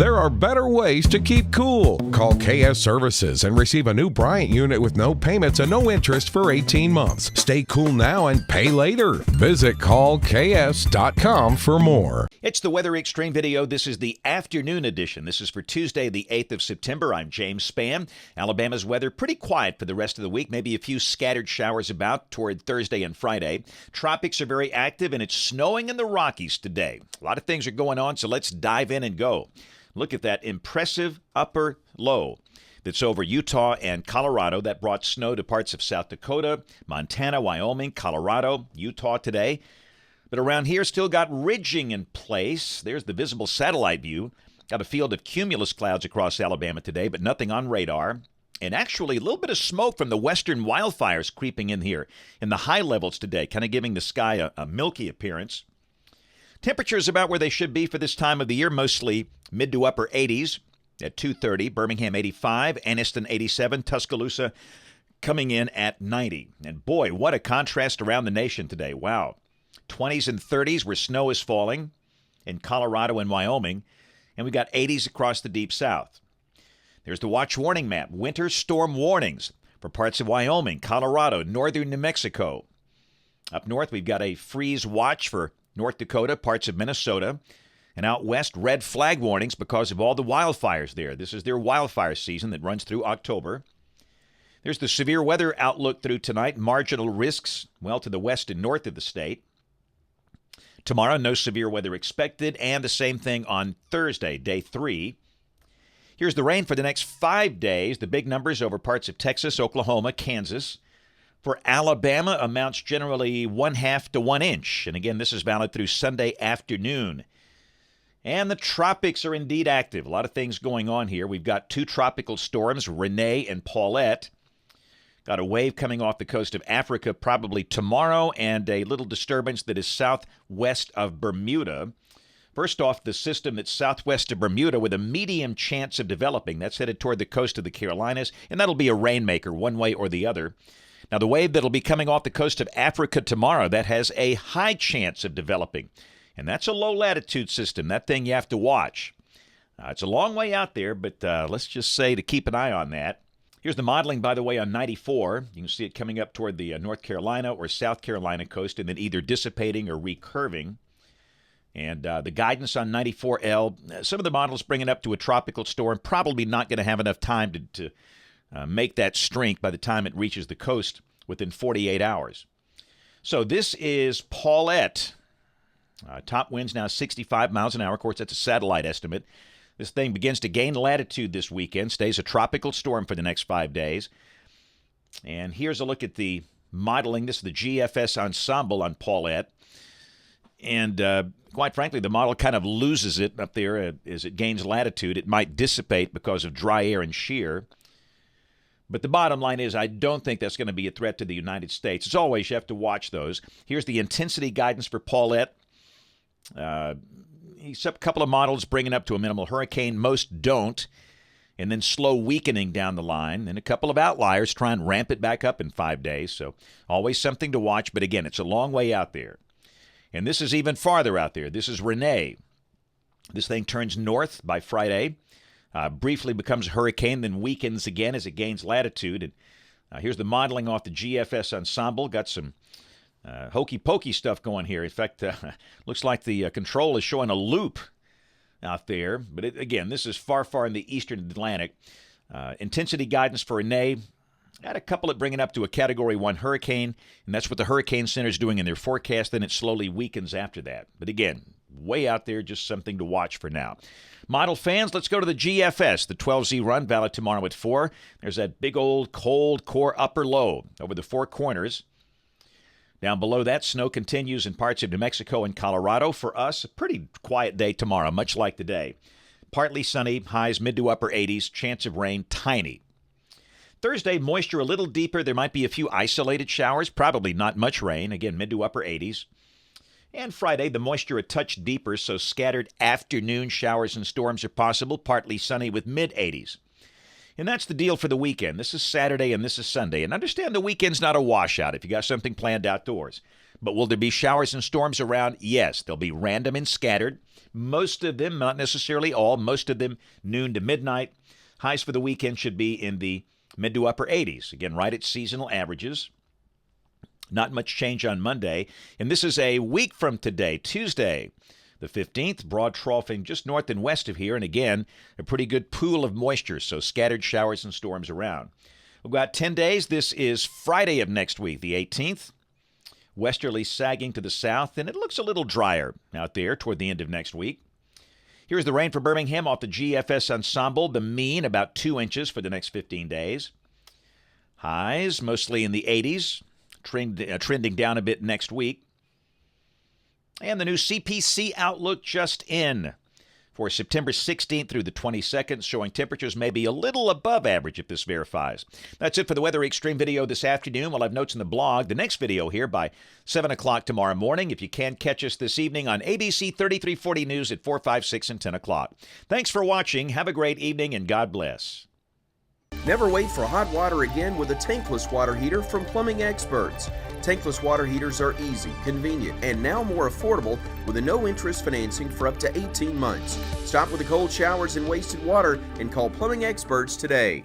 There are better ways to keep cool. Call KS Services and receive a new Bryant unit with no payments and no interest for 18 months. Stay cool now and pay later. Visit callks.com for more. It's the Weather Xtreme video. This is the afternoon edition. This is for Tuesday, the 8th of September. I'm James Spann. Alabama's weather pretty quiet for the rest of the week. Maybe a few scattered showers about toward Thursday and Friday. Tropics are very active, and it's snowing in the Rockies today. A lot of things are going on, so let's dive in and go. Look at that impressive upper low that's over Utah and Colorado. That brought snow to parts of South Dakota, Montana, Wyoming, Colorado, Utah today. But around here, still got ridging in place. There's the visible satellite view. Got a field of cumulus clouds across Alabama today, but nothing on radar. And actually, a little bit of smoke from the western wildfires creeping in here in the high levels today, kind of giving the sky a milky appearance. Temperatures about where they should be for this time of the year, mostly mid to upper 80s at 2:30. Birmingham 85, Anniston 87, Tuscaloosa coming in at 90. And boy, what a contrast around the nation today. Wow. 20s and 30s where snow is falling in Colorado and Wyoming. And we got 80s across the deep south. There's the watch warning map. Winter storm warnings for parts of Wyoming, Colorado, northern New Mexico. Up north, we've got a freeze watch for North Dakota, parts of Minnesota, and out west, red flag warnings because of all the wildfires there. This is their wildfire season that runs through October. There's the severe weather outlook through tonight. Marginal risks, well, to the west and north of the state. Tomorrow, no severe weather expected, and the same thing on Thursday, day 3. Here's the rain for the next 5 days. The big numbers over parts of Texas, Oklahoma, Kansas. For Alabama, amounts generally 1/2 to 1 inch. And again, this is valid through Sunday afternoon. And the tropics are indeed active. A lot of things going on here. We've got 2 tropical storms, Renee and Paulette. Got a wave coming off the coast of Africa probably tomorrow, and a little disturbance that is southwest of Bermuda. First off, the system that's southwest of Bermuda with a medium chance of developing. That's headed toward the coast of the Carolinas, and that'll be a rainmaker one way or the other. Now, the wave that'll be coming off the coast of Africa tomorrow, that has a high chance of developing. And that's a low-latitude system. That thing you have to watch. It's a long way out there, but let's just say to keep an eye on that. Here's the modeling, by the way, on 94. You can see it coming up toward the North Carolina or South Carolina coast and then either dissipating or recurving. And the guidance on 94L, some of the models bring it up to a tropical storm. Probably not going to have enough time to make that strength by the time it reaches the coast within 48 hours. So this is Paulette. Top winds now 65 miles an hour. Of course, that's a satellite estimate. This thing begins to gain latitude this weekend, stays a tropical storm for the next 5 days. And here's a look at the modeling. This is the GFS ensemble on Paulette. And quite frankly, the model kind of loses it up there as it gains latitude. It might dissipate because of dry air and shear. But the bottom line is I don't think that's going to be a threat to the United States. As always, you have to watch those. Here's the intensity guidance for Paulette. A couple of models bringing up to a minimal hurricane. Most don't. And then slow weakening down the line. And a couple of outliers try and ramp it back up in 5 days. So always something to watch. But again, it's a long way out there. And this is even farther out there. This is Renee. This thing turns north by Friday. Briefly becomes a hurricane, then weakens again as it gains latitude. And here's the modeling off the GFS ensemble. Got some hokey-pokey stuff going here. In fact, looks like the control is showing a loop out there. But again, this is far, far in the eastern Atlantic. Intensity guidance for Renee. Got a couple that bring it up to a Category 1 hurricane, and that's what the Hurricane Center is doing in their forecast. Then it slowly weakens after that. But again, way out there, just something to watch for now. Model fans, let's go to the GFS, the 12Z run, valid tomorrow at 4. There's that big old cold core upper low over the 4 corners. Down below that, snow continues in parts of New Mexico and Colorado. For us, a pretty quiet day tomorrow, much like today. Partly sunny, highs mid to upper 80s, chance of rain tiny. Thursday, moisture a little deeper. There might be a few isolated showers, probably not much rain, again, mid to upper 80s. And Friday, the moisture a touch deeper, so scattered afternoon showers and storms are possible, partly sunny with mid-80s. And that's the deal for the weekend. This is Saturday and this is Sunday. And understand the weekend's not a washout if you got something planned outdoors. But will there be showers and storms around? Yes, they'll be random and scattered. Most of them, not necessarily all, most of them noon to midnight. Highs for the weekend should be in the mid to upper 80s. Again, right at seasonal averages. Not much change on Monday. And this is a week from today, Tuesday, the 15th. Broad troughing just north and west of here. And again, a pretty good pool of moisture, so scattered showers and storms around. We've got 10 days. This is Friday of next week, the 18th. Westerly sagging to the south, and it looks a little drier out there toward the end of next week. Here's the rain for Birmingham off the GFS ensemble. The mean about 2 inches for the next 15 days. Highs mostly in the 80s. Trending down a bit next week. And the new CPC outlook just in for September 16th through the 22nd, showing temperatures may be a little above average if this verifies. That's it for the Weather Xtreme video this afternoon. We'll have notes in the blog. The next video here by 7 o'clock tomorrow morning. If you can, catch us this evening on ABC 3340 News at 4, 5, 6, and 10 o'clock. Thanks for watching. Have a great evening, and God bless. Never wait for hot water again with a tankless water heater from Plumbing Experts. Tankless water heaters are easy, convenient, and now more affordable with a no-interest financing for up to 18 months. Stop with the cold showers and wasted water and call Plumbing Experts today.